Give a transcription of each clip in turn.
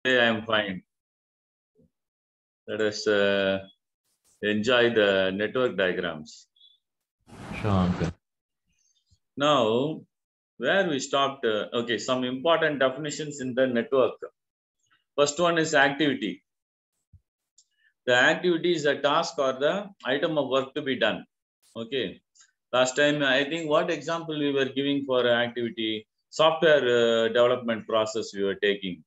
Hey, I'm fine. Let us enjoy the network diagrams. Sure, uncle. Now, where we stopped, okay, some important definitions in the network. First one is activity. The activity is a task or the item of work to be done. Okay. Last time, I think what example we were giving for activity, software development process we were taking.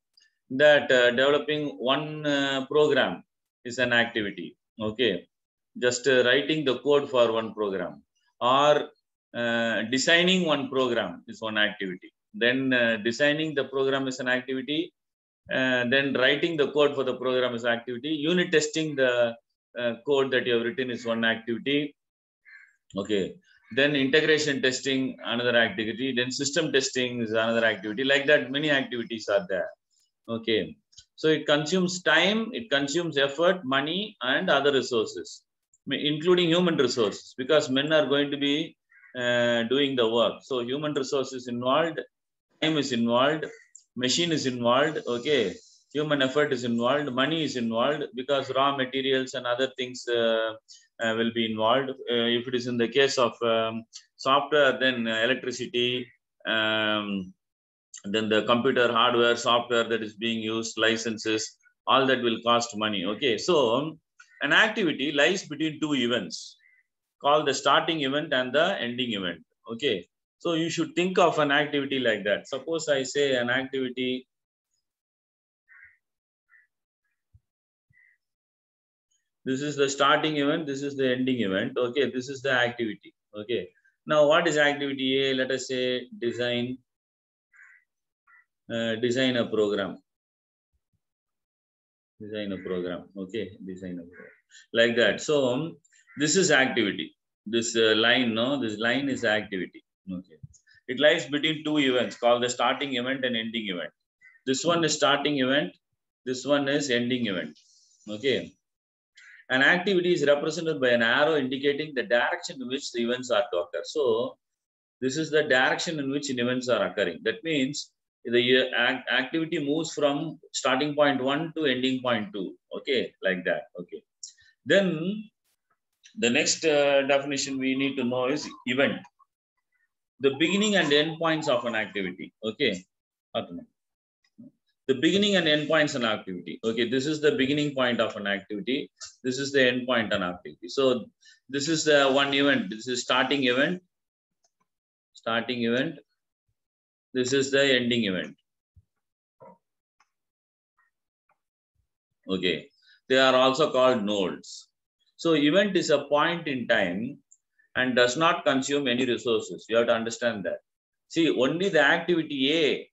That developing one program is an activity. Okay. Just writing the code for one program or designing one program is one activity. Then designing the program is an activity. Then writing the code for the program is activity. Unit testing the code that you have written is one activity. Okay. Then integration testing, another activity. Then system testing is another activity. Like that, many activities are there. Okay. So it consumes time, it consumes effort, money, and other resources, including human resources, because men are going to be doing the work. So human resources involved, time is involved, machine is involved. Okay. Human effort is involved, money is involved because raw materials and other things will be involved. If it is in the case of software, then electricity, then the computer hardware, software that is being used, licenses, all that will cost money. Okay, so an activity lies between two events called the starting event and the ending event. Okay, so you should think of an activity like that. Suppose I say an activity, this is the starting event, this is the ending event. Okay, this is the activity. Okay, now what is activity A? Let us say design a program. Design a program. Okay, design a program. Like that. So this is activity. This line, no, this line is activity. Okay, it lies between two events called the starting event and ending event. This one is starting event. This one is ending event. Okay, an activity is represented by an arrow indicating the direction in which the events are to occur. So this is the direction in which events are occurring. That means the activity moves from starting point 1 to ending point 2. Okay, like that. Okay. Then the next definition we need to know is event. The beginning and end points of an activity. Okay. The beginning and end points of an activity. Okay, this is the beginning point of an activity. This is the end point of an activity. So this is the one event. This is starting event. Starting event. This is the ending event. Okay, they are also called nodes. So event is a point in time and does not consume any resources. You have to understand that. See, only the activity A,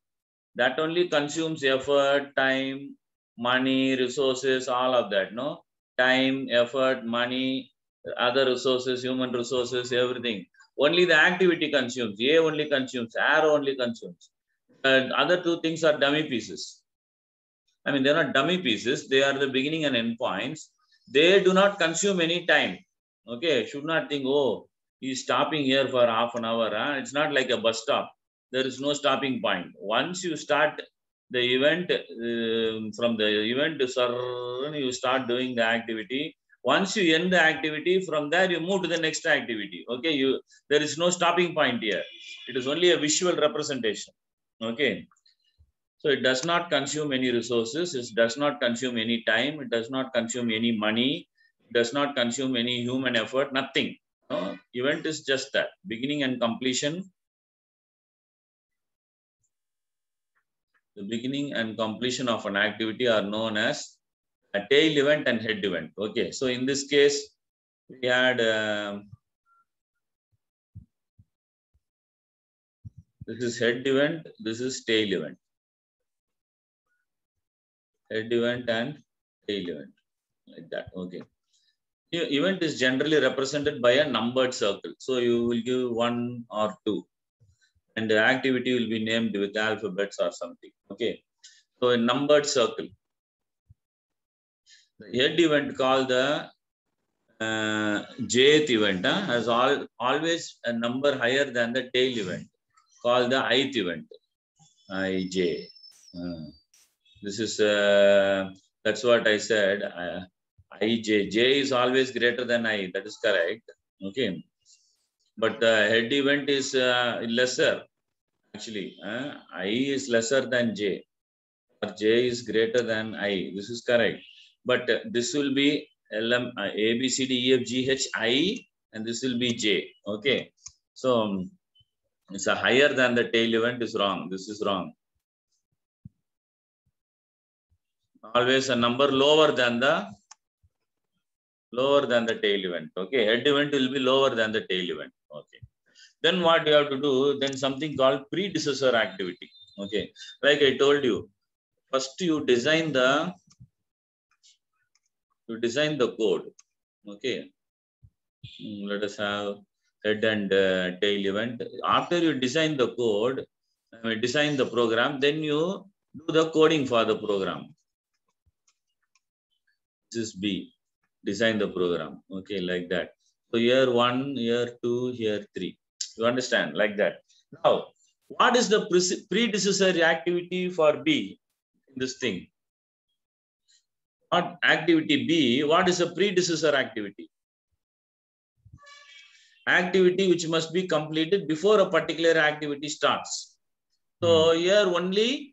that only consumes effort, time, money, resources, all of that, no? Time, effort, money, other resources, human resources, everything. Only the activity consumes. A only consumes, R only consumes. Other two things are dummy pieces. I mean, they're not dummy pieces. They are the beginning and end points. They do not consume any time. Okay, should not think, oh, he's stopping here for half an hour. Huh? It's not like a bus stop. There is no stopping point. Once you start the event, from the event to you start doing the activity. Once you end the activity, from there you move to the next activity. Okay, there is no stopping point here. It is only a visual representation. Okay. So it does not consume any resources, it does not consume any time, it does not consume any money, it does not consume any human effort, nothing. No? Event is just that, beginning and completion. The beginning and completion of an activity are known as a tail event and head event. Okay, so in this case, we had this is head event, this is tail event. Head event and tail event, like that. Okay. Event is generally represented by a numbered circle. So you will give 1 or 2 and the activity will be named with alphabets or something. Okay. So a numbered circle. The head event called the jth event has always a number higher than the tail event called the ith event. IJ. This is that's what I said. J is always greater than I. That is correct. Okay, but the head event is lesser. Actually, I is lesser than J, or J is greater than I. This is correct. But this will be LM A B C D E F G H I, and this will be J. Okay, so it's a higher than the tail event is wrong. This is wrong. Always a number lower than the tail event. Okay, head event will be lower than the tail event. Okay, then what you have to do? Then something called predecessor activity. Okay, like I told you, first you design the code. Okay, let us have head and tail event. After you design the code, design the program, then you do the coding for the program. This is B. Design the program. Okay, like that. So here 1, here 2, here 3. You understand? Like that. Now, what is the predecessor activity for B in this thing? What activity B? What is a predecessor activity? Activity which must be completed before a particular activity starts. So here only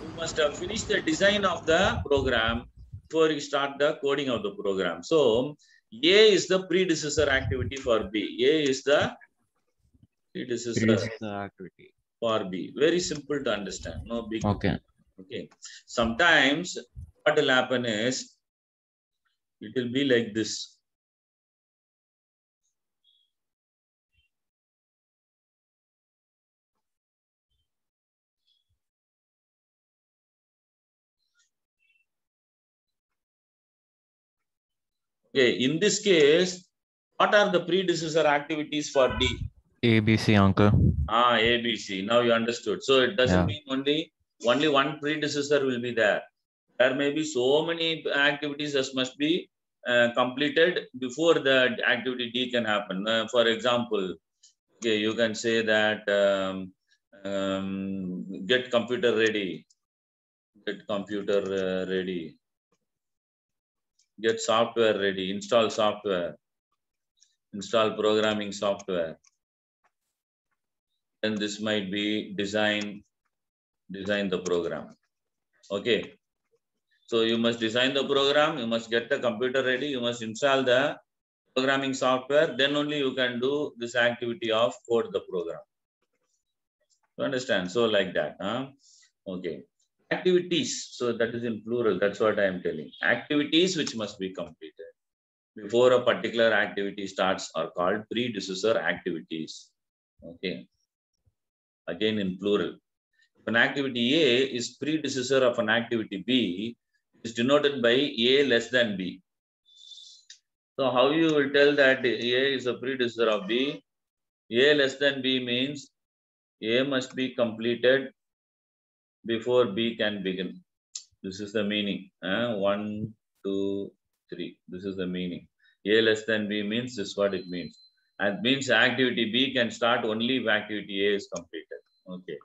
you must have finished the design of the program before you start the coding of the program. So A is the predecessor activity for B. A is the predecessor activity for B. Very simple to understand. No big. Okay. Okay. Sometimes what will happen is it will be like this. Okay, in this case, what are the predecessor activities for D? ABC, uncle. ABC. Now you understood. So it doesn't mean only one predecessor will be there. There may be so many activities that must be completed before the activity D can happen. For example, okay, you can say that get computer ready, get computer ready, get software ready, install software, install programming software. Then this might be design the program. Okay. So you must design the program, you must get the computer ready, you must install the programming software, then only you can do this activity of code the program. You understand? So like that. Okay. Activities. So that is in plural. That's what I am telling. Activities which must be completed before a particular activity starts are called predecessor activities. Okay. Again in plural. If an activity A is predecessor of an activity B, it is denoted by A less than B. So how you will tell that A is a predecessor of B? A less than B means A must be completed before B can begin. This is the meaning. 1, 2, 3. This is the meaning. A less than B means this is what it means. And means activity B can start only if activity A is completed. Okay.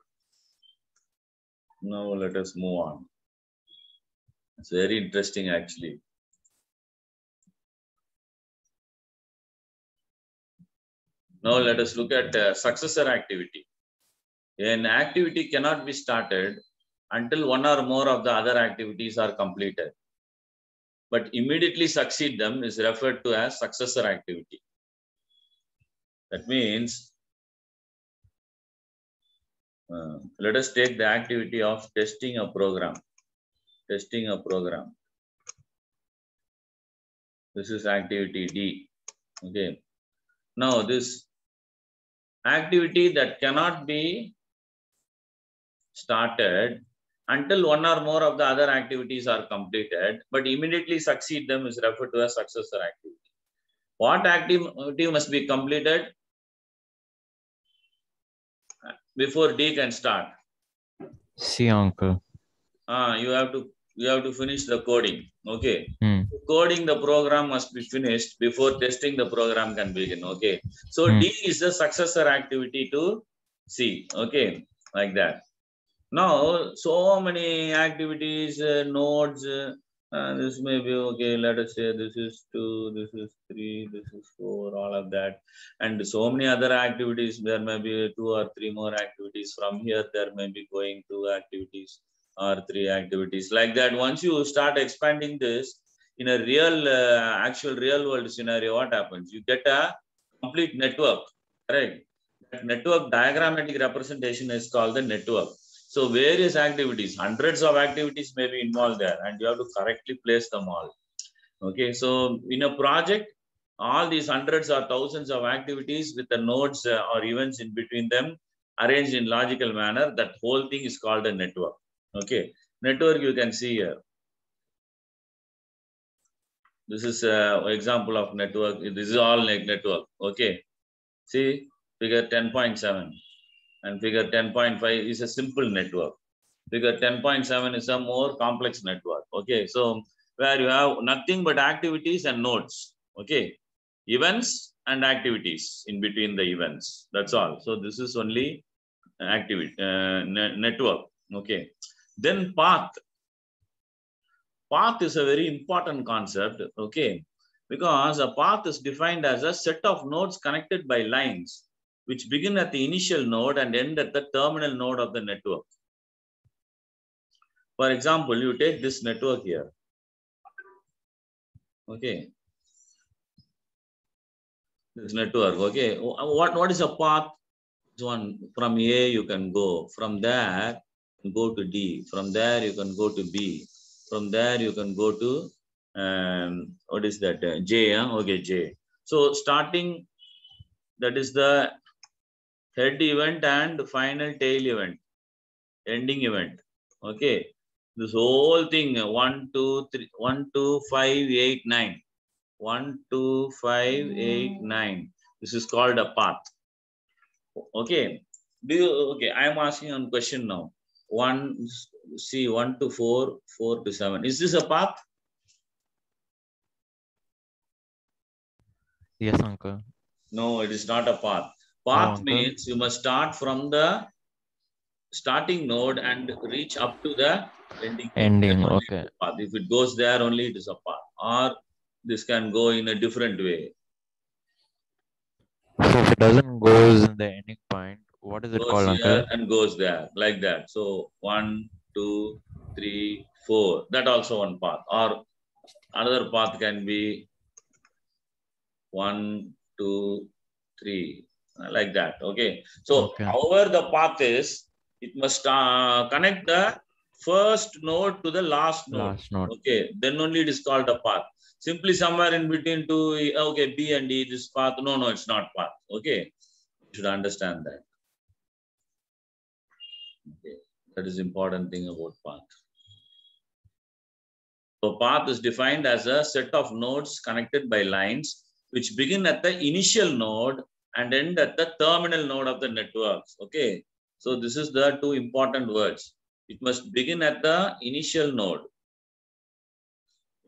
Now let us move on. It's very interesting actually. Now let us look at successor activity. An activity cannot be started until one or more of the other activities are completed, but immediately succeed them is referred to as successor activity. That means, let us take the activity of testing a program. Testing a program. This is activity D. Okay. Now this activity that cannot be started until one or more of the other activities are completed, but immediately succeed them is referred to as successor activity. What activity must be completed before D can start? C, uncle. You have to finish the coding. Okay. Coding the program must be finished before testing the program can begin. Okay. So D is the successor activity to C. Okay, like that. Now, so many activities, nodes, this may be okay. Let us say this is 2, this is 3, this is 4, all of that. And so many other activities, there may be 2 or 3 more activities. From here, there may be going 2 activities or 3 activities. Like that, once you start expanding this in a real, actual real world scenario, what happens? You get a complete network, correct? That network diagrammatic representation is called the network. So various activities, hundreds of activities may be involved there, and you have to correctly place them all. Okay, so in a project, all these hundreds or thousands of activities with the nodes or events in between them arranged in logical manner, that whole thing is called a network. Okay, network you can see here. This is an example of network. This is all network. Okay, see figure 10.7 and figure 10.5 is a simple network. Figure 10.7 is a more complex network. Okay, so where you have nothing but activities and nodes. Okay, events and activities in between the events. That's all. So this is only activity network. Okay, then path. Path is a very important concept. Okay, because a path is defined as a set of nodes connected by lines which begin at the initial node and end at the terminal node of the network. For example, you take this network here. Okay. This network. Okay. What is a path? One from A you can go. From there you can go to D. From there you can go to B. From there you can go to what is that? J. Huh? Okay, J. So starting, that is the head event and final tail event, ending event. Okay. This whole thing 1, 2, 3, 1, 2, 5, 8, 9. 1, 2, 5, 8, 9. This is called a path. Okay. Okay, I am asking one question now. 1 to 4, 4 to 7. Is this a path? Yes, uncle. No, it is not a path. Path means you must start from the starting node and reach up to the ending node. Okay. Path. If it goes there only, it is a path. Or this can go in a different way. So if it doesn't goes in the ending point, what is it called, uncle? And goes there, like that. So 1, 2, 3, 4. That also one path. Or another path can be 1, 2, 3, like that. Okay. So however the path is, it must connect the first node to the last node. Okay. Then only it is called a path. Simply somewhere in between two, okay, B and D, this path. No, it's not path. Okay. You should understand that. Okay. That is important thing about path. So path is defined as a set of nodes connected by lines which begin at the initial node and end at the terminal node of the networks. Okay. So this is the two important words. It must begin at the initial node.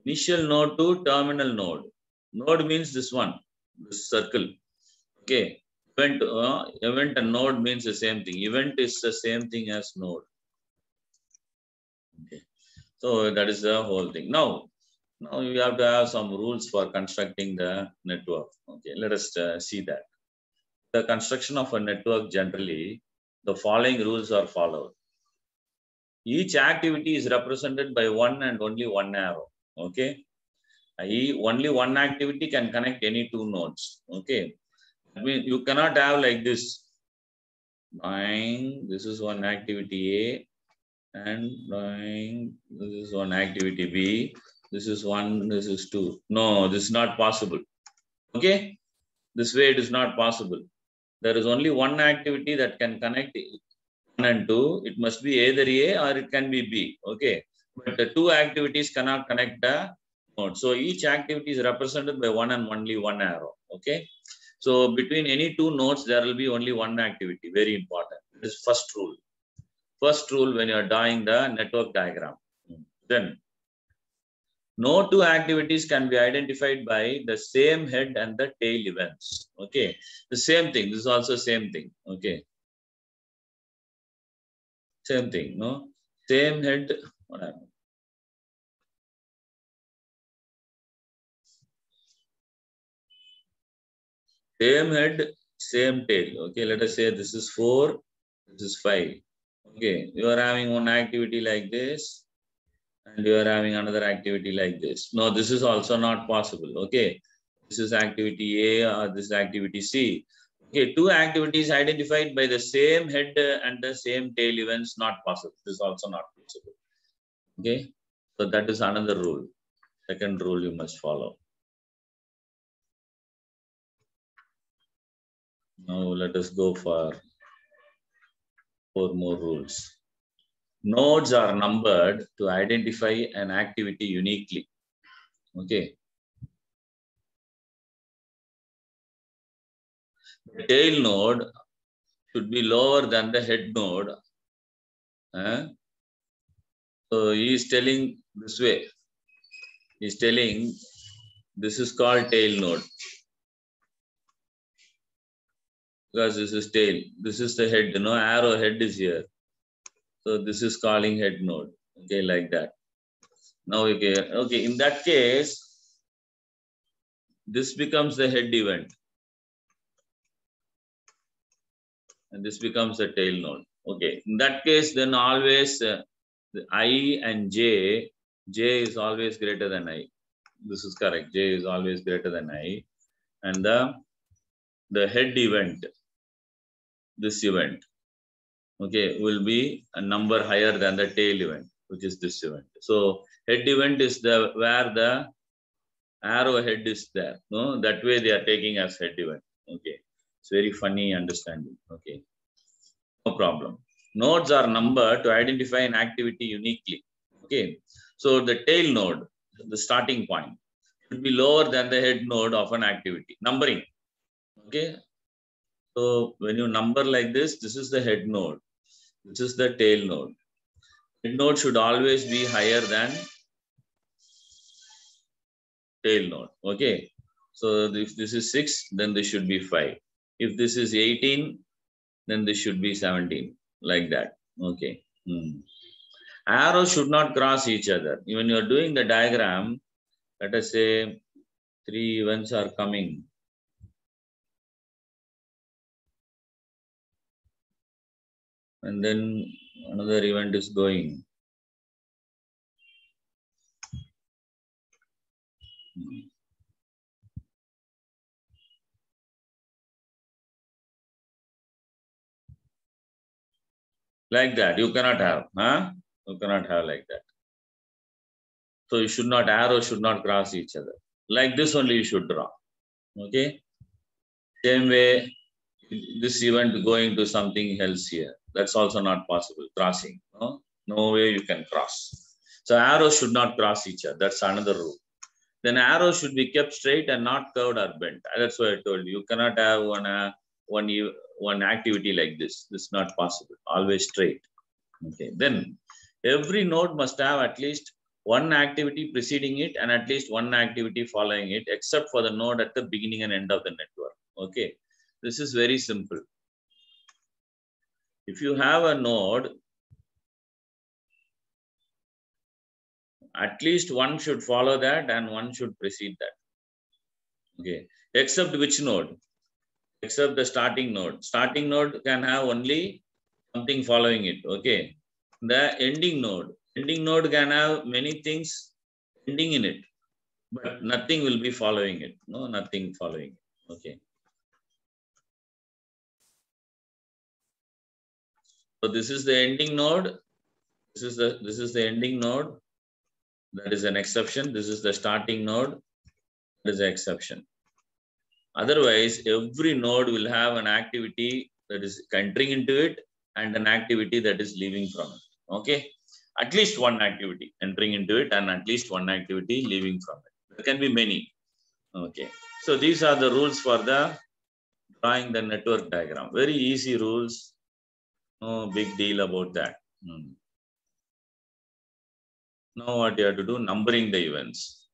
Initial node to terminal node. Node means this one, this circle. Okay. Event and node means the same thing. Event is the same thing as node. Okay. So that is the whole thing. Now we have to have some rules for constructing the network. Okay, let us see that. The construction of a network, generally, the following rules are followed. Each activity is represented by one and only one arrow. Okay, only one activity can connect any two nodes. Okay, I mean, you cannot have like this. This is one activity A, and this is one activity B. This is 1, this is 2. No, this is not possible. Okay? This way it is not possible. There is only one activity that can connect 1 and 2. It must be either A or it can be B. Okay? But the two activities cannot connect the node. So each activity is represented by one and only one arrow. Okay? So between any two nodes, there will be only one activity. Very important. This is first rule. First rule when you are drawing the network diagram. Then no two activities can be identified by the same head and the tail events. Okay. The same thing. This is also same thing. Okay. Same thing, no? Same head, what happened? Same head, same tail. Okay, let us say this is 4, this is 5. Okay, you are having one activity like this, and you are having another activity like this. No, this is also not possible. Okay, this is activity A or this is activity C. Okay, two activities identified by the same head and the same tail events not possible. This is also not possible. Okay, so that is another rule. Second rule you must follow. Now let us go for 4 more rules. Nodes are numbered to identify an activity uniquely. Okay. The tail node should be lower than the head node. So he is telling this way. He is telling this is called tail node. Because this is tail. This is the head. No arrow head is here. So this is calling head node. Okay, like that. Now, okay, in that case, this becomes the head event. And this becomes the tail node. Okay, in that case, then always the I and J is always greater than I. This is correct. J is always greater than I. And the head event, this event, okay, will be a number higher than the tail event, which is this event. So head event is the where the arrow head is there. No, that way they are taking as head event. Okay, it's very funny understanding. Okay, no problem. Nodes are numbered to identify an activity uniquely. Okay, so the tail node, the starting point, should be lower than the head node of an activity. Numbering. Okay, so when you number like this is the head node. This is the tail node. Head node should always be higher than tail node. Okay, so if this is 6, then this should be 5. If this is 18, then this should be 17, like that. Okay. Arrows should not cross each other. When you are doing the diagram, let us say 3 events are coming. And then another event is going. Like that, you cannot have. Huh? You cannot have like that. So you should not, arrows should not cross each other. Like this only you should draw. Okay. Same way, this event going to something else here. That's also not possible. Crossing. No way you can cross. So arrows should not cross each other. That's another rule. Then arrows should be kept straight and not curved or bent. That's why I told you. You cannot have one activity like this. This is not possible. Always straight. Okay. Then every node must have at least one activity preceding it and at least one activity following it, except for the node at the beginning and end of the network. Okay. This is very simple. If you have a node, at least one should follow that and one should precede that. Okay. Except which node? Except the starting node. Starting node can have only something following it. Okay. The ending node can have many things ending in it, but nothing will be following it. No, nothing following it. Okay. So this is the ending node. This is the ending node. That is an exception. This is the starting node. That is an exception. Otherwise, every node will have an activity that is entering into it and an activity that is leaving from it. Okay. At least one activity entering into it and at least one activity leaving from it. There can be many. Okay. So these are the rules for the drawing the network diagram. Very easy rules. No big deal about that. Now what you have to do, numbering the events.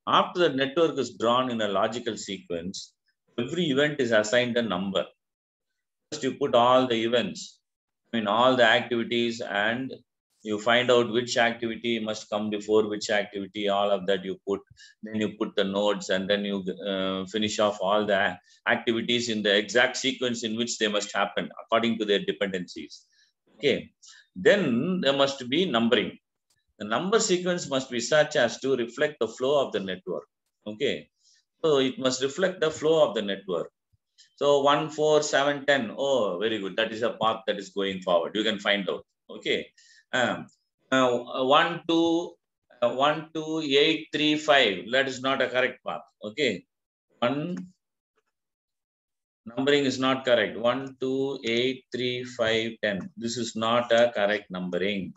After the network is drawn in a logical sequence, every event is assigned a number. First you put all the events I mean, all the activities, and you find out which activity must come before which activity, all of that you put. Then you put the nodes, and then you finish off all the activities in the exact sequence in which they must happen according to their dependencies. Okay. Then there must be numbering. The number sequence must be such as to reflect the flow of the network. Okay. So it must reflect the flow of the network. So 1, 4, 7, 10. Oh, very good. That is a path that is going forward. You can find out. Okay. 1, 2, 1, 2, 8, 3, 5. That is not a correct path. Okay. One numbering is not correct. 1, 2, 8, 3, 5, 10. This is not a correct numbering.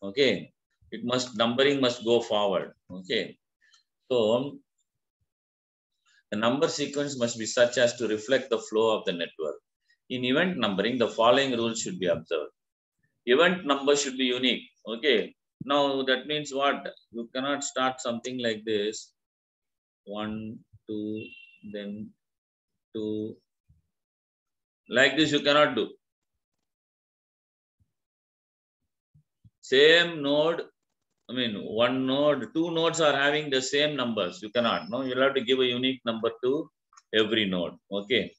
Okay. It must, numbering must go forward. Okay. So the number sequence must be such as to reflect the flow of the network. In event numbering, the following rules should be observed. Event number should be unique. Okay. Now that means what? You cannot start something like this. 1, 2, then 2. Like this you cannot do. Same node, I mean, one node, two nodes are having the same numbers. You cannot. No, you'll have to give a unique number to every node. Okay.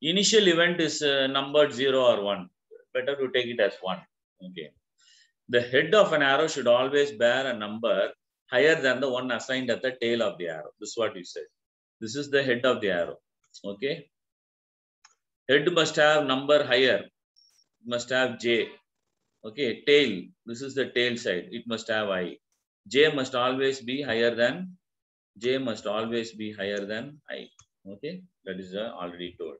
Initial event is numbered 0 or 1. Better to take it as 1. Okay. The head of an arrow should always bear a number higher than the one assigned at the tail of the arrow. This is what we said. This is the head of the arrow. Okay. Head must have number higher. It must have J. Okay. Tail. This is the tail side. It must have I. J must always be higher than I. Okay. That is already told.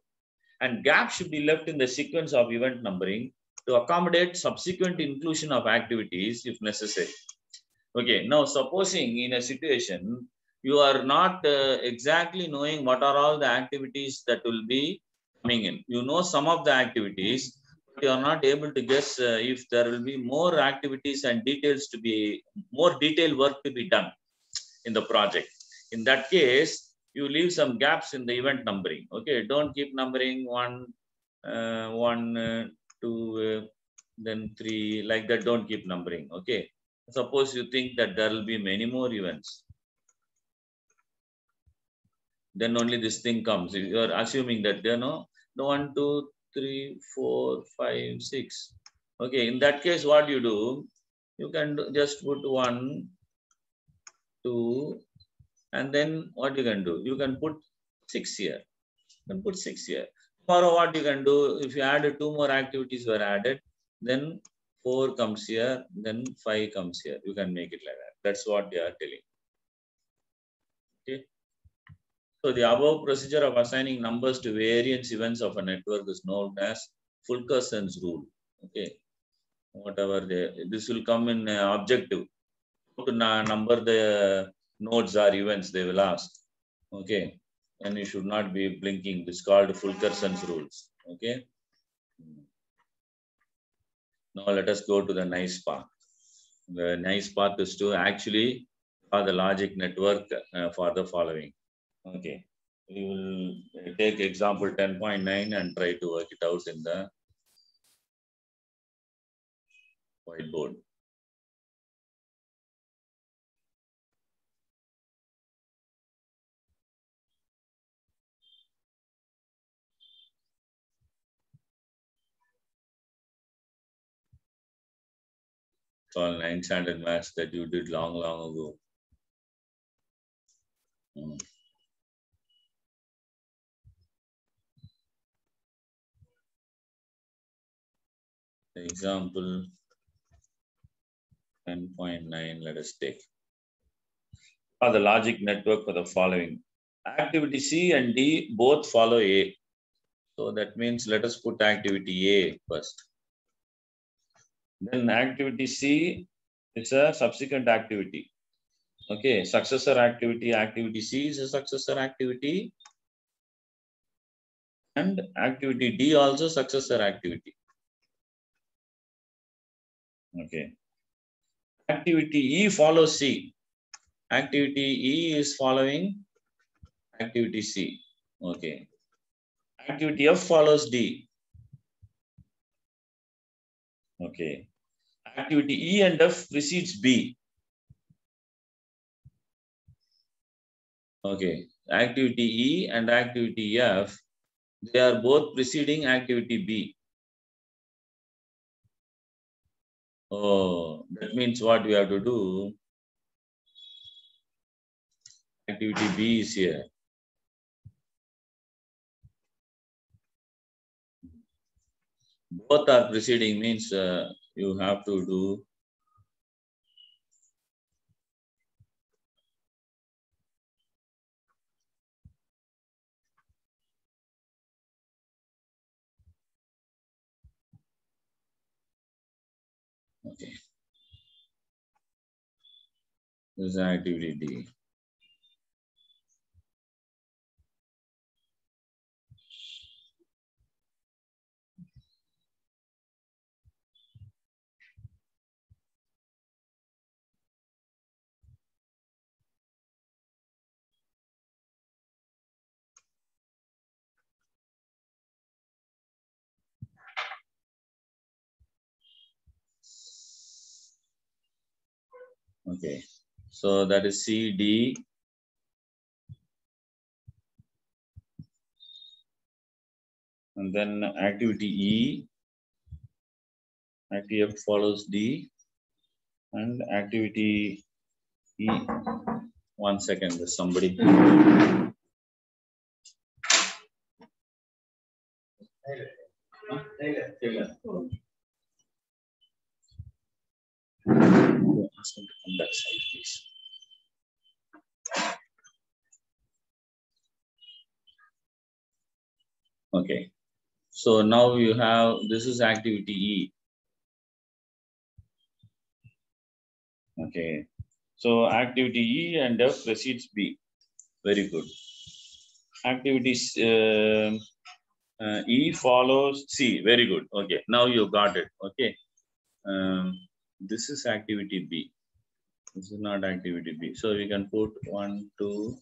And gap should be left in the sequence of event numbering to accommodate subsequent inclusion of activities if necessary. Okay, now supposing in a situation you are not exactly knowing what are all the activities that will be coming in. You know some of the activities, but you are not able to guess if there will be more activities and details to be, more detailed work to be done in the project. In that case, you leave some gaps in the event numbering. Okay, don't keep numbering 1, 2, then 3, like that. Don't keep numbering. Okay, suppose you think that there will be many more events, then only this thing comes. If you are assuming that there are no 1, 2, 3, 4, 5, 6. Okay, in that case, what you do, you can just put 1, 2, and then what you can do? You can put 6 here. You can put 6 here. Tomorrow, what you can do, if you add 2 more activities were added, then 4 comes here, then 5 comes here. You can make it like that. That's what they are telling. Okay. So the above procedure of assigning numbers to variance events of a network is known as Fulkerson's rule. Okay. Whatever this will come in objective. To number the nodes or events, they will ask. Okay. And you should not be blinking. It's called Fulkerson's rules. Okay. Now let us go to the nice part. The nice part is to actually for the logic network for the following. Okay. We will take example 10.9 and try to work it out in the whiteboard. It's all 9th standard maths that you did long ago. Example 10.9, let us take. For the logic network for the following. Activity C and D both follow A. So that means let us put activity A first. Then activity C is a subsequent activity. Okay, successor activity, activity C is a successor activity. And activity D also successor activity. Okay. Activity E follows C. Activity E is following activity C. Okay. Activity F follows D. Okay. Activity E and F precedes B. Okay. Activity E and activity F, they are both preceding activity B. Oh, that means what we have to do? Activity B is here. Both are preceding means you have to do. Okay. This is activity D. Okay. So that is C, D. And then activity E. Activity F follows D. And activity E. 1 second, there's somebody. Ask him to come back side, please. Okay. So now you have, this is activity E. Okay. So activity E and F precedes B. Very good. Activities E follows C. Very good. Okay. Now you got it. Okay. This is activity B. This is not activity B. So we can put 1, 2,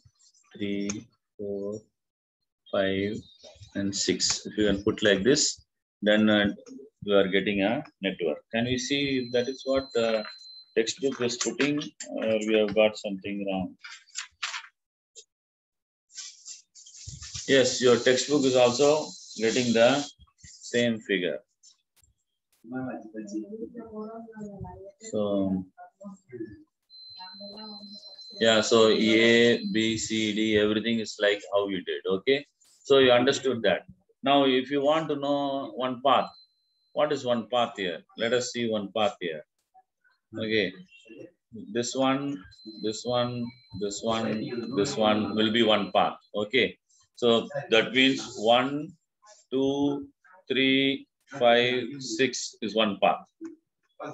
3, 4, 5, and 6. If you can put like this, then you are getting a network. Can we see if that is what the textbook is putting, or we have got something wrong? Yes, your textbook is also getting the same figure. So, yeah, so A, B, C, D, everything is like how you did, okay? So you understood that. Now, if you want to know one path, what is one path here? Let us see one path here. Okay, this one, this one, this one, this one will be one path, okay? So that means 1, 2, 3, 5, 6 is one path. One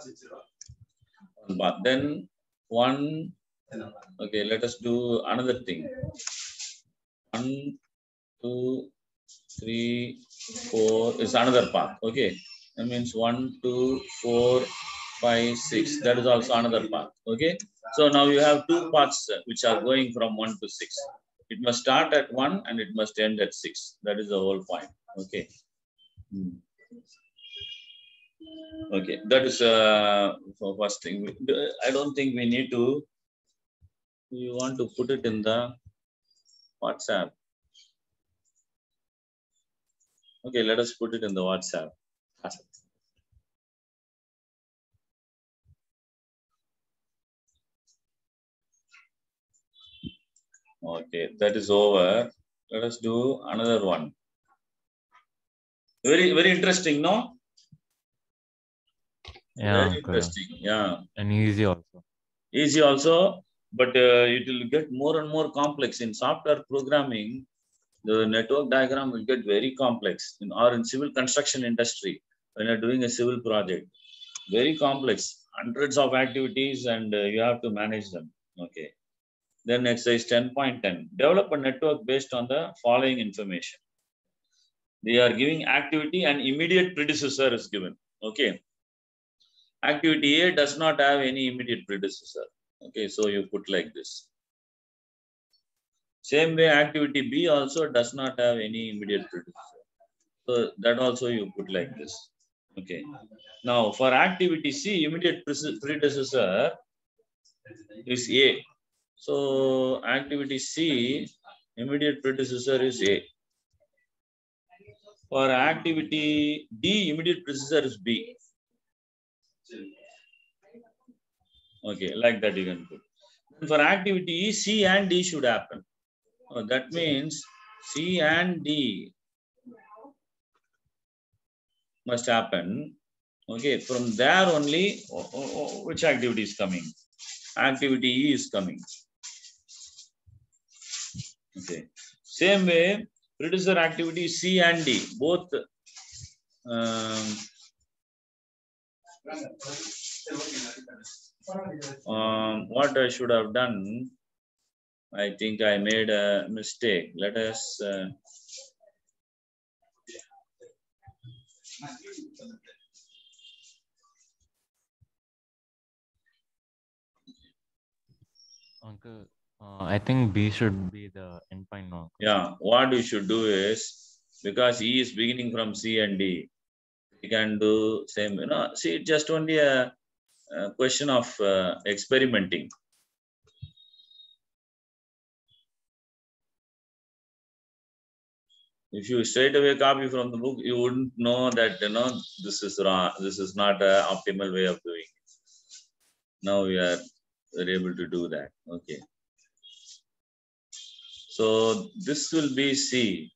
path. Then 1, okay, let us do another thing. 1, 2, 3, 4 is another path. Okay, that means 1, 2, 4, 5, 6. That is also another path. Okay, so now you have two paths which are going from 1 to 6. It must start at 1 and it must end at 6. That is the whole point. Okay. Okay, that is for first thing. I don't think we need to. You want to put it in the WhatsApp. Okay, let us put it in the WhatsApp. Okay, that is over. Let us do another one. Very, very interesting, no? Yeah, Very interesting. Yeah. and easy also. Easy also, but it will get more and more complex. In software programming, the network diagram will get very complex. Or in civil construction industry, when you're doing a civil project, very complex. Hundreds of activities and you have to manage them. Okay. Then exercise 10.10. Develop a network based on the following information. They are giving activity and immediate predecessor is given. Okay. Activity A does not have any immediate predecessor. Okay, so you put like this. Same way, activity B also does not have any immediate predecessor. So that also you put like this. Okay. Now for activity C, immediate predecessor is A. So activity C, immediate predecessor is A. For activity D, immediate predecessor is B. Okay, like that you can put. And for activity E, C and D should happen. That means C and D must happen. Okay, from there only, which activity is coming? Activity E is coming. Okay. Same way, predecessor activity C and D, both. What I should have done, I think I made a mistake. Let us. Uncle, I think B should be the endpoint now. Yeah, what we should do is, because E is beginning from C and D, we can do same. See, it's just only a question of experimenting. If you straight away copy from the book, you wouldn't know that this is wrong. This is not an optimal way of doing it. Now we are able to do that. Okay. So this will be C,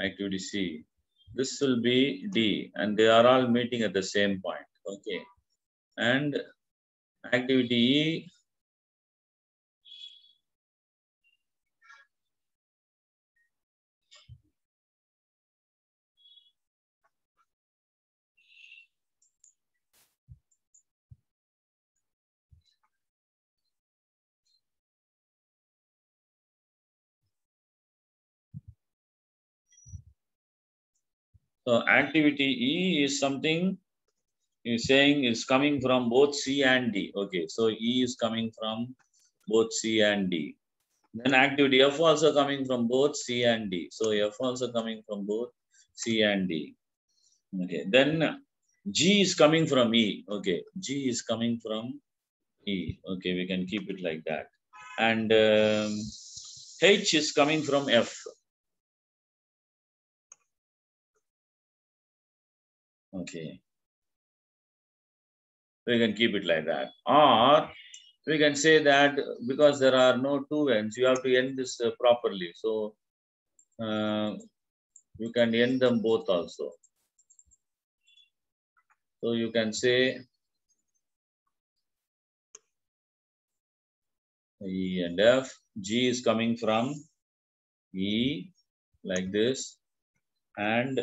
activity C. This will be D, and they are all meeting at the same point. Okay. And activity E, so activity E is something is saying is coming from both C and D. Okay, so E is coming from both C and D. Then activity F also coming from both C and D. So F also coming from both C and D. Okay, then G is coming from E. Okay, G is coming from E. Okay, we can keep it like that. And H is coming from F. Okay. We can keep it like that. Or we can say that because there are no two ends, you have to end this properly. So you can end them both also. So you can say E and F. G is coming from E like this, and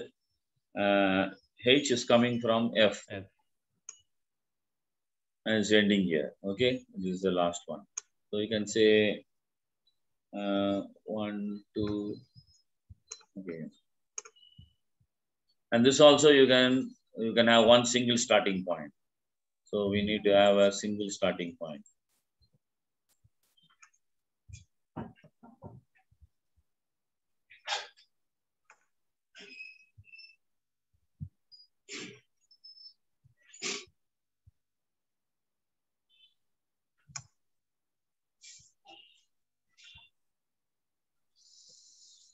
H is coming from F. And it's ending here. Okay, this is the last one. So you can say 1, 2. Okay, and this also you can have one single starting point. So we need to have a single starting point.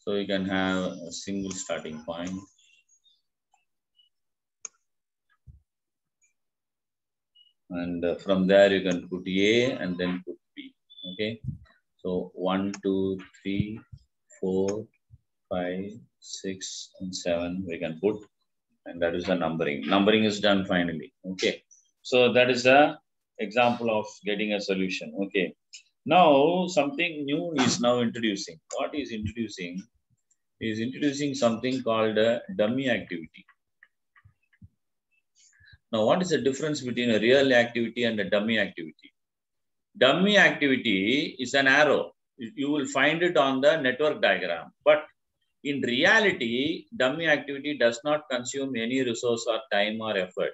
So you can have a single starting point. And from there you can put A and then put B. Okay. So 1, 2, 3, 4, 5, 6, and 7 we can put. And that is the numbering. Numbering is done finally. Okay. So that is the example of getting a solution. Okay. Now something new is now introducing. What is introducing? Is introducing something called a dummy activity. Now, what is the difference between a real activity and a dummy activity? Dummy activity is an arrow. You will find it on the network diagram. But in reality, dummy activity does not consume any resource or time or effort.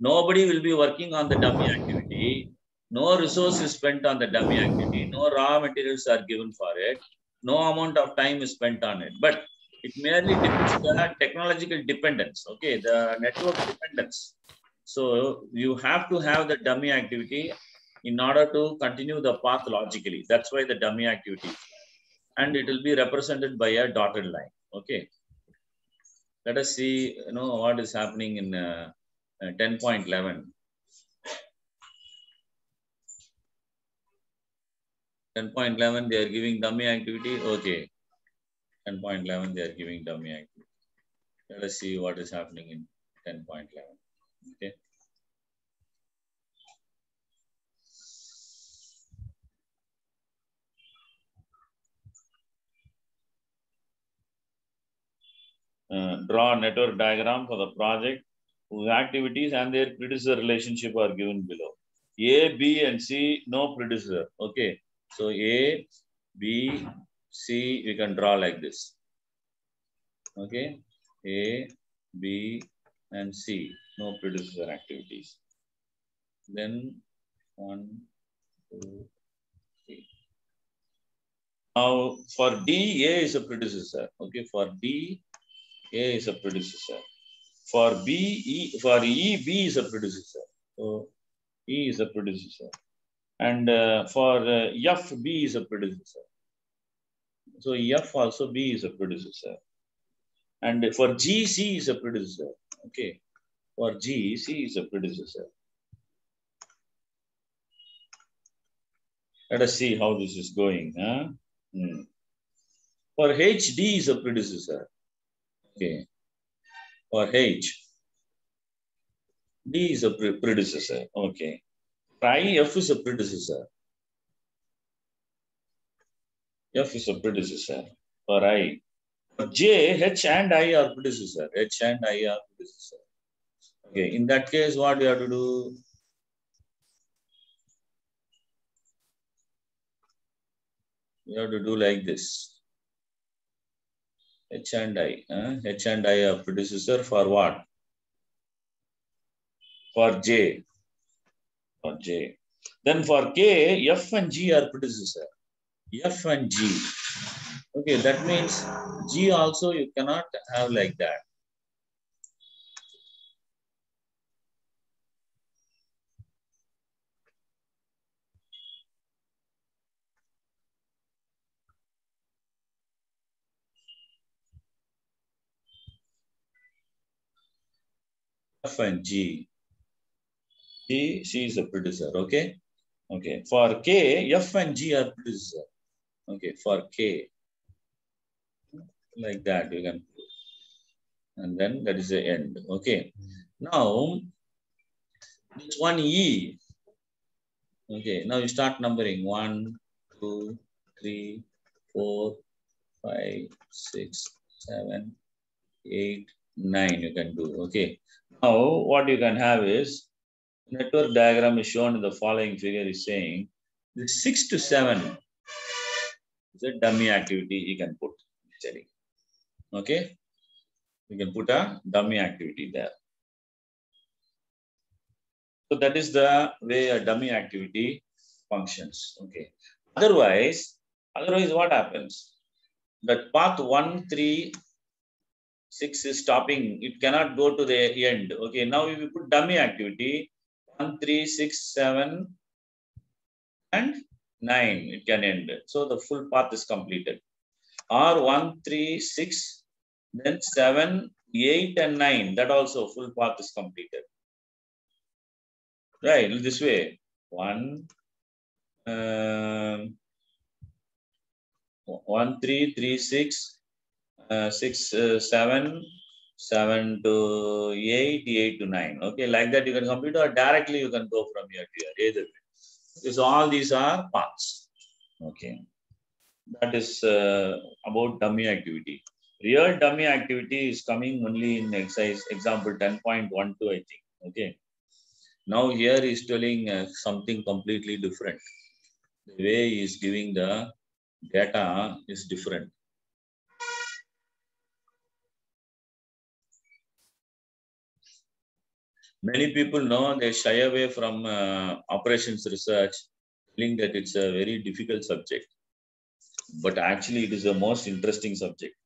Nobody will be working on the dummy activity. No resource is spent on the dummy activity. No raw materials are given for it. No amount of time is spent on it. But It merely depicts the technological dependence, okay, the network dependence. So you have to have the dummy activity in order to continue the path logically. That's why the dummy activity is there. And it will be represented by a dotted line, okay. Let us see, what is happening in 10.11. 10.11, they are giving dummy activity, okay. 10.11, they are giving dummy activity. Let us see what is happening in 10.11. Okay. Draw a network diagram for the project whose activities and their predecessor relationship are given below. A, B, and C, no predecessor. Okay. So A, B, C, we can draw like this. Okay. A, B, and C, no predecessor activities. Then 1, 2, 3. Now for D, A is a predecessor. Okay. For D, A is a predecessor. For for E, B is a predecessor. So E is a predecessor. And for F, B is a predecessor. So F also B is a predecessor. And for G, C is a predecessor. Okay. For G, C is a predecessor. Let us see how this is going. Huh? For H, D is a predecessor. Okay. For H, D is a predecessor. Okay. For I, F is a predecessor. F is a predecessor. For I. For J, H and I are predecessor. H and I are predecessor. Okay. In that case, what you have to do? You have to do like this. H and I. H and I are predecessor for what? For J. For J. Then for K, F and G are predecessor. F and G. Okay, that means G also you cannot have like that. F and G. G, C is a predecessor. Okay. Okay. For K, F and G are predecessor. Okay. For K. Like that you can put. And then that is the end. Okay. Now, this one E. Okay. Now you start numbering 1, 2, 3, 4, 5, 6, 7, 8, 9 you can do. Okay. Now what you can have is network diagram is shown in the following figure is saying the 6 to 7 is a dummy activity you can put. Okay. You can put a dummy activity there. So that is the way a dummy activity functions. Okay. Otherwise what happens? That path 1, 3, 6 is stopping. It cannot go to the end. Okay. Now if you put dummy activity 1, 3, 6, 7, and 9, it can end. So the full path is completed. Or 1, 3, 6, then 7, 8, and 9. That also full path is completed. Right, this way. 1, 3, 3, 6, 6, 7, 7 to 8, 8 to 9. Okay, like that you can complete, or directly you can go from here to here. Either way. So all these are paths. Okay. That is about dummy activity. Real dummy activity is coming only in example 10.12, I think. Okay. Now here he is telling something completely different. The way he is giving the data is different. Many people know they shy away from operations research, feeling that it's a very difficult subject. But actually it is the most interesting subject.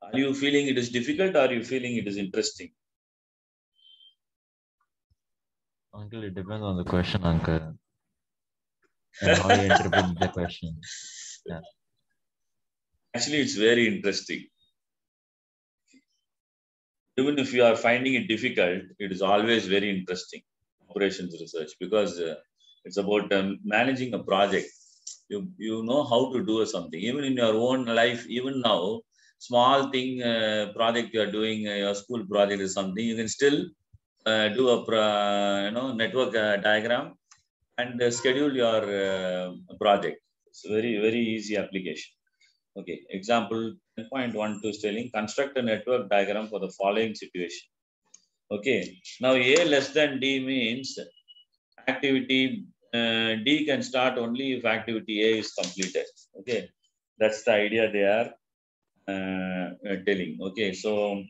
Are you feeling it is difficult or are you feeling it is interesting? Uncle, it depends on the question, Uncle, and how you interpret the question. Yeah. Actually, it's very interesting. Even if you are finding it difficult, it is always very interesting. Operations research, because it's about managing a project. You know how to do something. Even in your own life, even now, small thing project you are doing, your school project is something, you can still do a network diagram and schedule your project. It's very easy application. Okay, example 10.12 is telling construct a network diagram for the following situation. Okay, now A less than D means activity D can start only if activity A is completed. Okay, that's the idea they are telling. Okay, so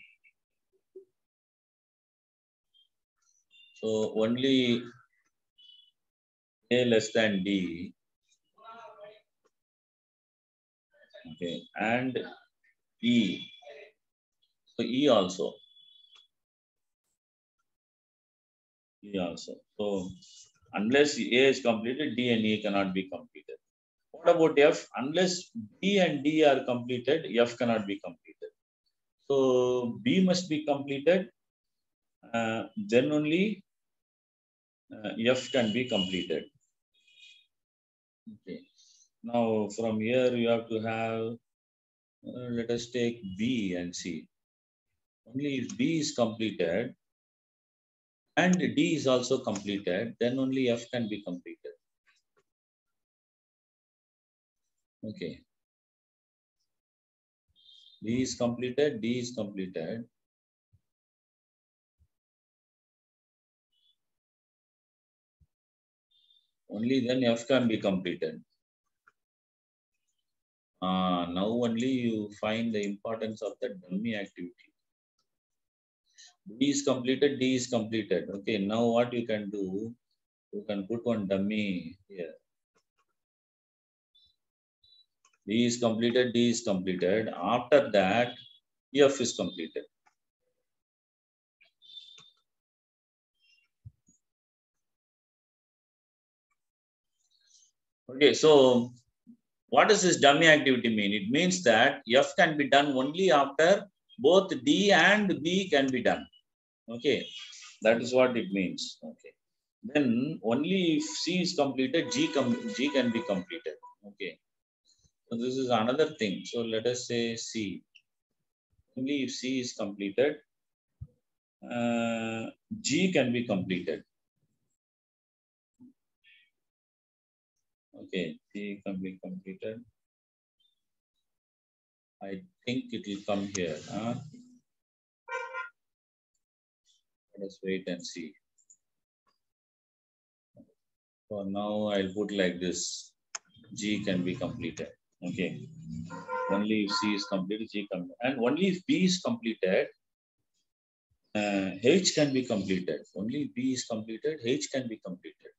only A less than D. Okay, and E. So E also. E also. So unless A is completed, D and E cannot be completed. What about F? Unless B and D are completed, F cannot be completed. So B must be completed, then only F can be completed. Okay. Now from here you have to have, let us take B and see. Only if B is completed and D is also completed, then only F can be completed. Okay. B is completed, D is completed. Only then F can be completed. Now only you find the importance of the dummy activity. B is completed, D is completed. Okay, now what you can do, you can put one dummy here. B is completed, D is completed. After that, F is completed. Okay, so what does this dummy activity mean? It means that F can be done only after both D and B can be done. Okay, that is what it means. Okay, then only if C is completed, G can be completed. Okay, so this is another thing. So let us say C. Only if C is completed, G can be completed. Okay, G can be completed. I think it will come here. Let us wait and see. For now, I'll put like this. G can be completed. Okay. Only if C is completed, G can, and only if B is completed, H can be completed. Only if B is completed, H can be completed.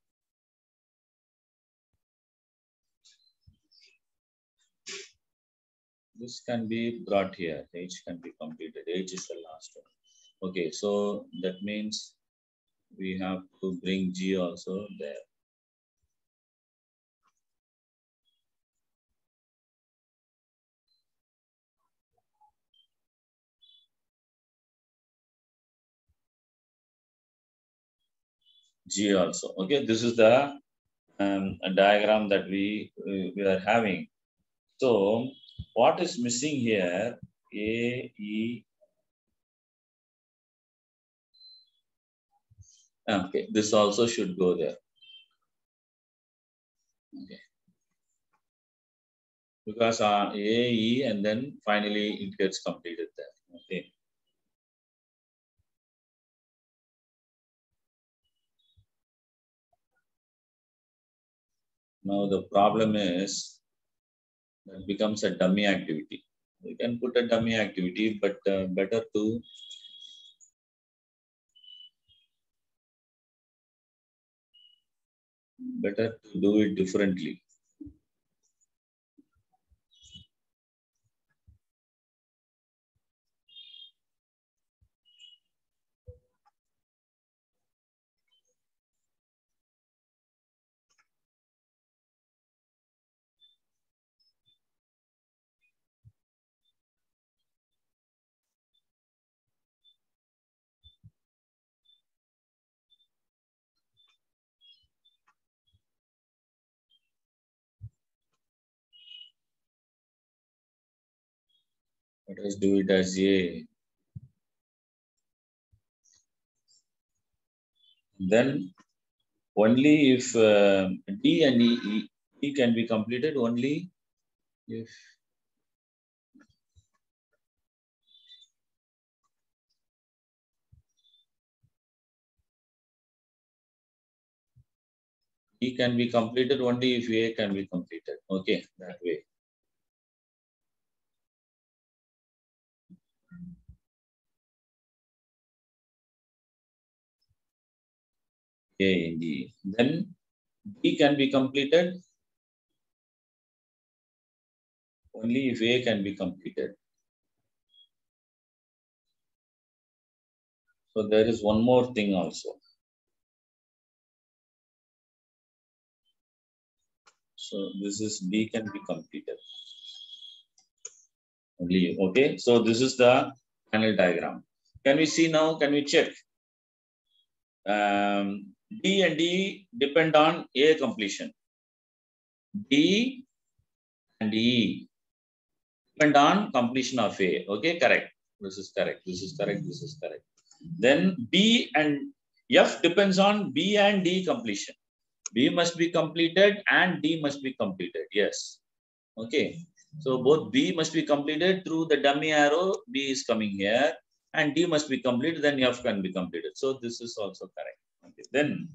This can be brought here. H can be completed. H is the last one. Okay, so that means we have to bring G also there. G also. Okay, this is the a diagram that we are having. So what is missing here? A, E. Okay, this also should go there. Okay. Because A, E, and then finally it gets completed there. Okay. Now the problem is that becomes a dummy activity. We can put a dummy activity, but better to do it differently. Let us do it as A. Then only if D and E can be completed, only if E can be completed, only if A can be completed. Okay, that way. A and D. Then D can be completed only if A can be completed. So there is one more thing also. So this is D can be completed. Only, okay. So this is the panel diagram. Can we see now? Can we check? D and D depend on A completion. D and E depend on completion of A. Okay, correct. This is correct. This is correct. This is correct. Then B and F depends on B and D completion. B must be completed and D must be completed. Yes. Okay. So both B must be completed through the dummy arrow. B is coming here and D must be completed. Then F can be completed. So this is also correct. Okay. Then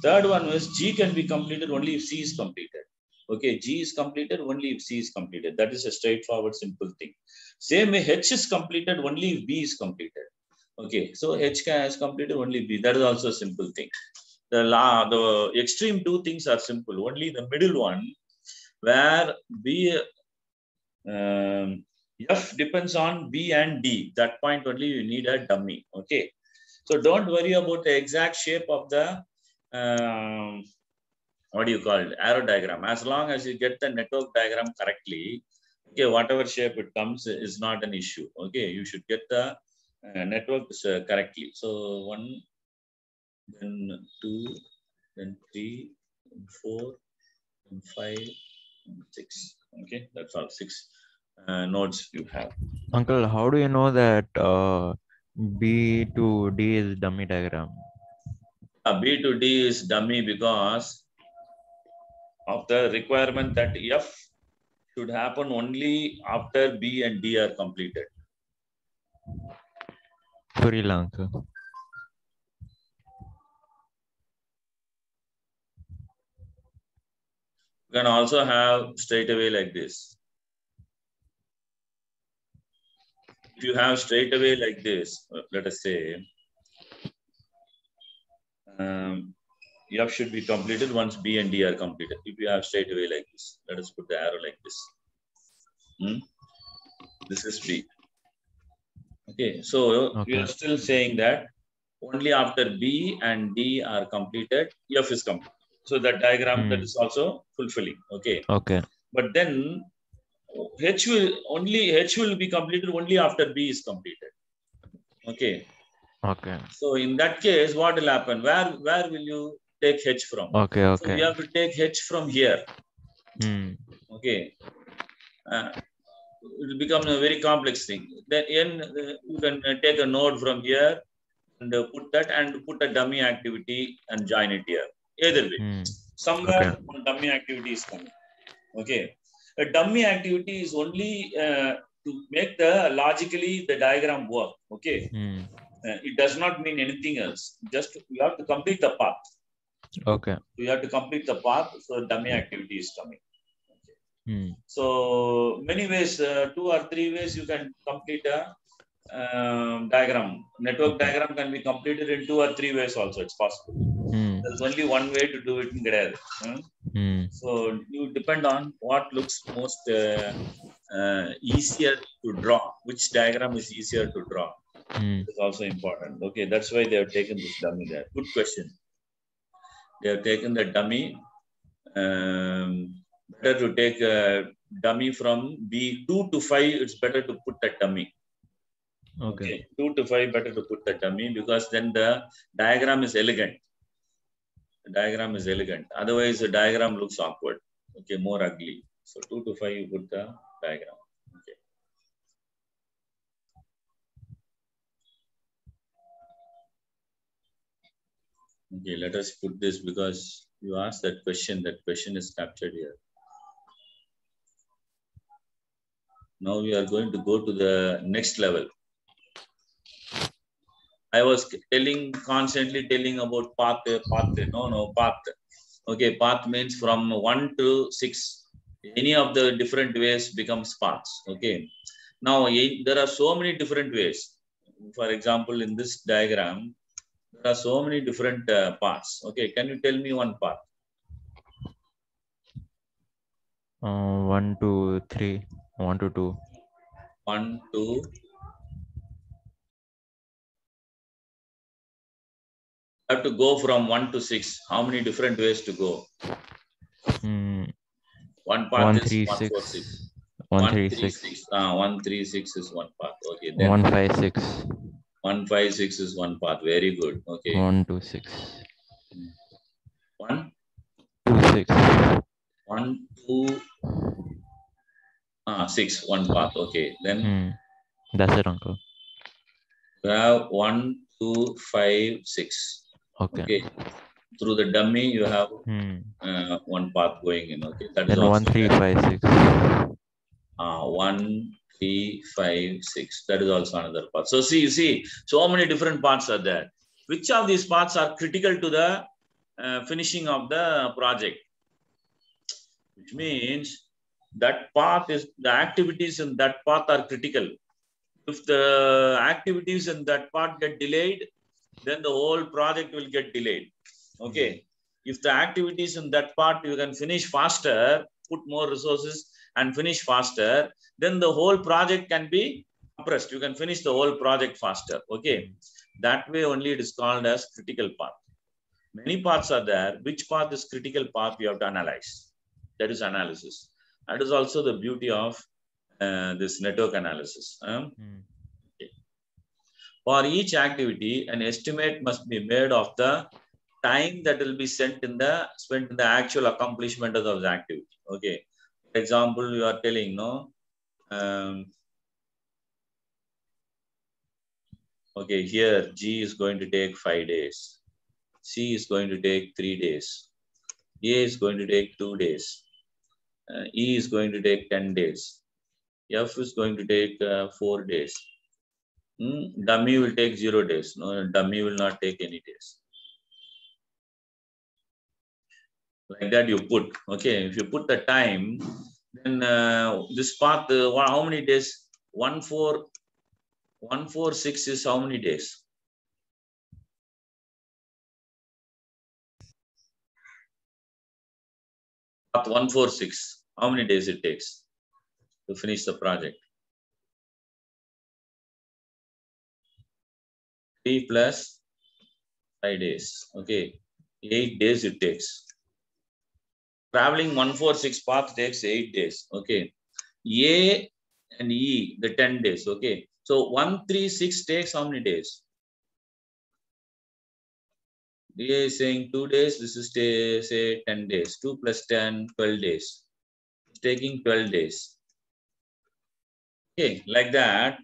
third one was G can be completed only if C is completed. Okay, G is completed only if C is completed. That is a straightforward, simple thing. Same way, H is completed only if B is completed. Okay, so H is completed only B. That is also a simple thing. The extreme two things are simple. Only the middle one, where B, F depends on B and D. That point only you need a dummy. Okay, so don't worry about the exact shape of the what do you call it, arrow diagram. As long as you get the network diagram correctly, okay, whatever shape it comes is not an issue. Okay, you should get the networks correctly. So 1, then 2, then 3, then 4, then 5, then 6. Okay, that's all 6 nodes you have. Uncle, how do you know that B to D is dummy diagram? B to D is dummy because of the requirement that F should happen only after B and D are completed. Purila, uncle. You can also have straight away like this. If you have straight away like this, let us say, F should be completed once B and D are completed. If you have straight away like this, let us put the arrow like this. This is B. Okay, so we are still saying that only after B and D are completed, F is complete. So that diagram that is also fulfilling. Okay. Okay. But then H will be completed only after B is completed. Okay. Okay. So in that case, what will happen? Where will you take H from? Okay. Okay. So we have to take H from here. Okay. It will become a very complex thing. Then you can take a node from here and put that and put a dummy activity and join it here. Either way, somewhere one dummy activity is coming. Okay. A dummy activity is only to make logically the diagram work. Okay. It does not mean anything else. Just you have to complete the path. Okay. You have to complete the path, so dummy activity is coming. Okay. So many ways, 2 or 3 ways you can complete a diagram. Network diagram can be completed in 2 or 3 ways also. It's possible. There's only one way to do it in Gradle. So you depend on what looks most easier to draw. Which diagram is easier to draw? It's also important. Okay, that's why they have taken this dummy there. Good question. They have taken the dummy. Better to take a dummy from B 2 to 5. It's better to put that dummy. Okay. 2 to 5 better to put the dummy because then the diagram is elegant. The diagram is elegant. Otherwise, the diagram looks awkward. Okay, more ugly. So 2 to 5 you put the diagram. Okay. Okay, let us put this because you asked that question. That question is captured here. Now we are going to go to the next level. I was constantly telling about path. No, path. Okay, path means from 1 to 6. Any of the different ways becomes paths. Okay. Now, there are so many different ways. For example, in this diagram, there are so many different paths. Okay, can you tell me one path? 1 to 3, 1 to 2. 1, 2. Have to go from 1 to 6. How many different ways to go? One path 1, is 3, 1, 4, 6. 6. 1, 3, 136. 6. 136 is one path. Okay, then 1, 5, 6. 156 is one path. Very good. Okay. 1, 2, 6. 1, 2, 6. 1, 2, 6, one path. Okay. Then That's it, uncle. you have 1, 2, 5, 6. Okay. Okay. Through the dummy, you have one path going in. Okay. That is Then 1, also 3, there. 5, 6. 1, 3, 5, 6. That is also another path. So see, so many different paths are there. Which of these paths are critical to the finishing of the project? Which means that path is the activities in that path are critical. If the activities in that part get delayed, then the whole project will get delayed. Okay. If the activities in that part you can finish faster, put more resources and finish faster, then the whole project can be compressed. You can finish the whole project faster. Okay. That way only it is called as critical path. Many paths are there. Which path is critical path we have to analyze. That is analysis. That is also the beauty of this network analysis. Okay. For each activity, an estimate must be made of the time that will be spent in the actual accomplishment of the activity. Okay. For example, you are telling, no, okay, here G is going to take 5 days. C is going to take 3 days. A is going to take 2 days. E is going to take 10 days. F is going to take 4 days. Dummy will take 0 days. No, dummy will not take any days. Like that you put. Okay, if you put the time, then this path, how many days? 146 is how many days? Path 146, how many days it takes to finish the project? 3 plus 5 days. Okay, 8 days it takes. Traveling 146 path takes 8 days. Okay, A and E, the 10 days. Okay, so 136 takes how many days? DA is saying 2 days. This is say 10 days. 2 plus 10, 12 days. It's taking 12 days. Okay, like that,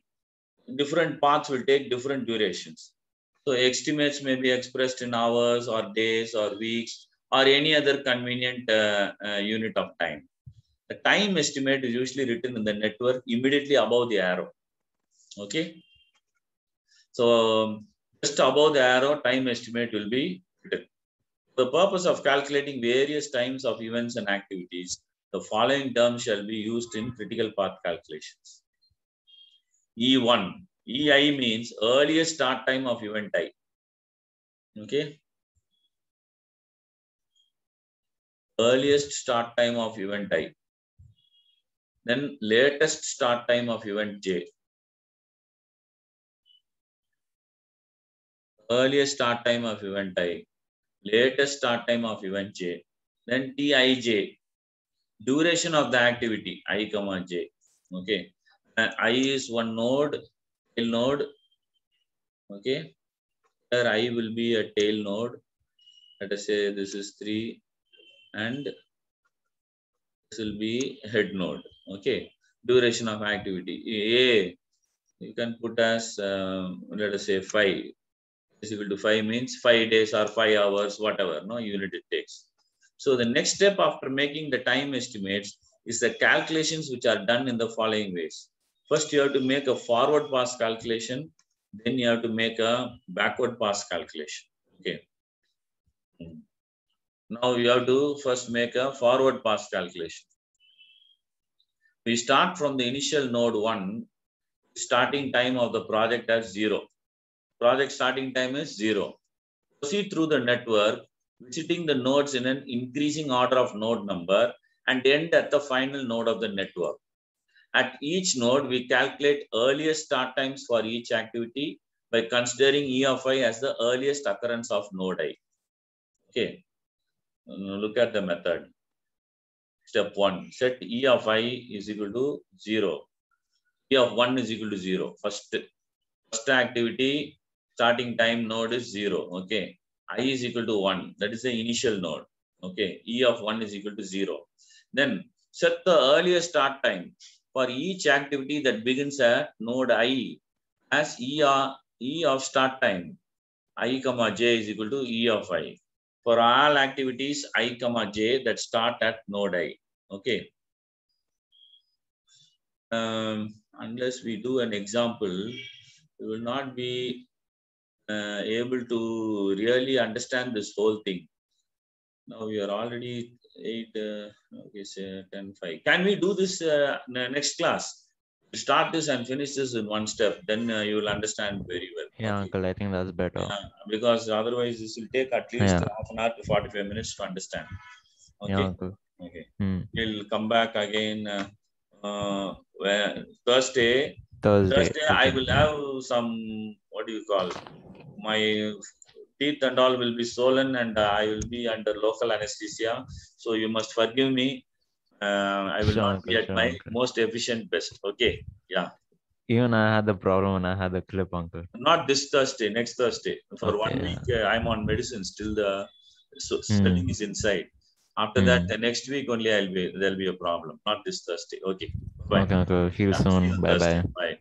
different paths will take different durations. So estimates may be expressed in hours or days or weeks or any other convenient unit of time. The time estimate is usually written in the network immediately above the arrow. Okay. So just above the arrow, time estimate will be written. For the purpose of calculating various times of events and activities, the following terms shall be used in critical path calculations. E1, EI means earliest start time of event I. Okay. Earliest start time of event I. Then latest start time of event J. Earliest start time of event I. Latest start time of event J. Then Tij. Duration of the activity I, J. Okay. I is one node, tail node. Okay. Here I will be a tail node. Let us say this is 3 and this will be head node. Okay. Duration of activity. A, you can put as, let us say 5. is equal to 5 means 5 days or 5 hours, whatever, no unit it takes. So the next step after making the time estimates is the calculations which are done in the following ways. First, you have to make a forward pass calculation. Then you have to make a backward pass calculation. Okay. Now you have to first make a forward pass calculation. We start from the initial node 1, starting time of the project as 0. Project starting time is 0. Proceed through the network, visiting the nodes in an increasing order of node number and end at the final node of the network. At each node, we calculate earliest start times for each activity by considering E of I as the earliest occurrence of node I. Okay, look at the method. Step 1, set E of I is equal to 0. E of 1 is equal to 0. First activity, starting time node is 0. Okay, I is equal to 1. That is the initial node. Okay, E of 1 is equal to 0. Then set the earliest start time for each activity that begins at node I as E of start time. I comma j is equal to E of I. For all activities I comma j that start at node I. Okay. Unless we do an example, we will not be able to really understand this whole thing. Now we are already 8, okay, say 10, 5. Can we do this next class? Start this and finish this in one step, then you will understand very well. Yeah, Okay. uncle, I think that's better. Yeah, because otherwise this will take at least half an hour to 45 minutes to understand. Okay. Yeah, uncle. Okay. We'll come back again Thursday. Thursday, I will have some, what do you call, my teeth and all will be swollen and I will be under local anesthesia. So you must forgive me. I will not be at my most efficient best. Okay. Yeah. Even I had the problem when I had the clip, uncle. Not this Thursday, next Thursday. For 1 week, I'm on medicine. Still the swelling is inside. After that, the next week only there'll be a problem. Not this Thursday. Okay. Bye. Okay, uncle. See you soon. Bye bye. Bye.